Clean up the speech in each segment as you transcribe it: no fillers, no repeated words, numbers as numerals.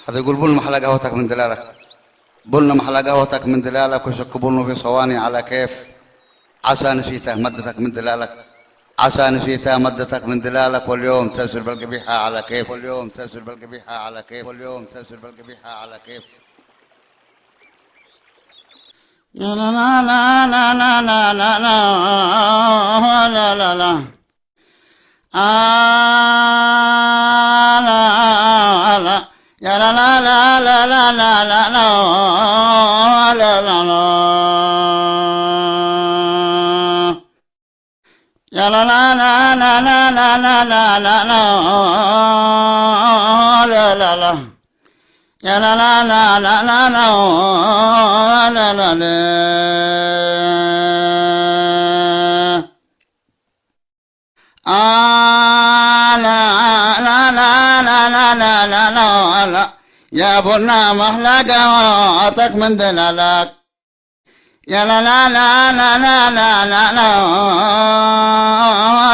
هذا يقول بلنا محلى قهوتك من دلالك، بلنا محلى قهوتك من دلالك، وشكبونه في صواني على كيف. عسى نسيته مدتك من دلالك، عسى نسيته مدتك من دلالك، واليوم تنزل بالقبيحة على كيف، واليوم تنزل بالقبيحة على كيف، واليوم تنزل بالقبيحة على كيف. لا لا لا لا لا لا لا لا لا لا لا لا يا لا لا لا لا لا لا لا لا لا لا يا لا لا لا لا لا لا لا لا لا لا لا لا يا لا لا لا لا لا لا لا لا لا لا لا لا لا لا لا لا يا بنا محلى قهوتك من دلالك، يا لا لا لا لا لا لا لا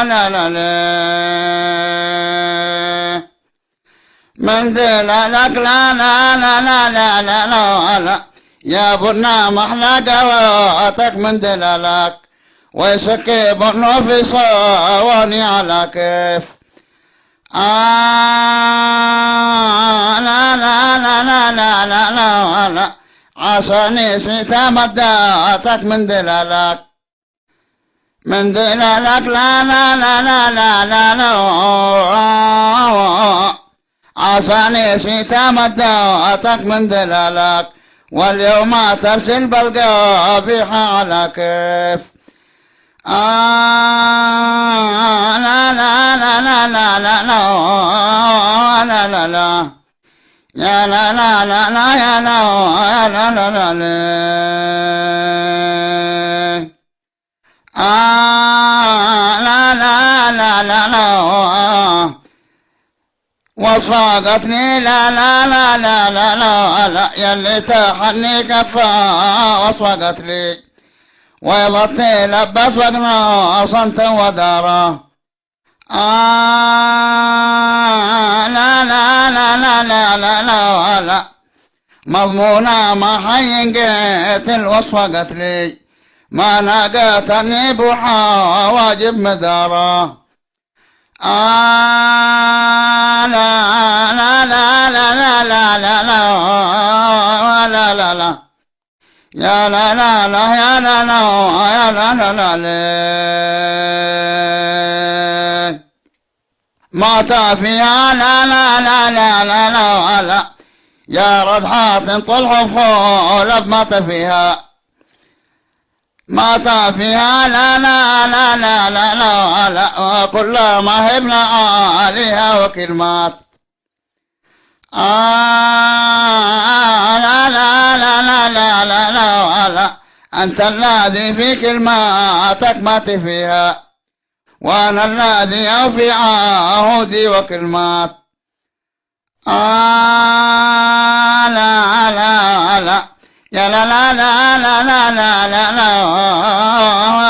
لا لا لا من دلالك، لا لا لا لا لا لا لا لا يا بنا محلى قهوتك من دلالك، ويسكي بنا في صواني على كيف. لا لا لا لا لا لا لا لا عسى نسيت مدتك من دلالك، من دلالك، لا لا لا لا لا لا لا عسى نسيت مدتك من دلالك، واليوم ترسل بالقبيحة على كيف. لا لا لا لا لا لا لا لا لا يا لا لا لا لا يا لا يا لا لا لا لا لا لا لا لا وصاقتني لا لا لا لا لا لا لا يلي تحني كفا وصاقت لي ويضطي لبس وقنا صنت ودارا. لا لا لا لا لا لا لا لا مضمونة ما حين قتل وصفقت لي ما ناقتني بوحا واجب مدارا. لا لا لا لا لا لا لا لا لا لا يا لا لا لا يا لا لا يا لا لا لا ما فيها لا لا لا لا لا لا لا يا ردحات طلع فول ما فيها ما فيها لا لا لا لا لا لا لا كل ما هبنا عليها وكلمات. لا لا لا لا لا لا لا لا أنت الذي في كلماتك ما فيها، وأنا الذي أوفي عهودي وكلمات. لا لا لا يا لا لا لا لا لا لا لا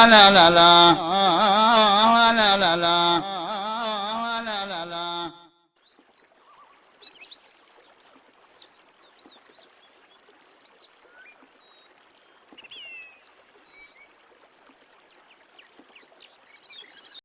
لا لا لا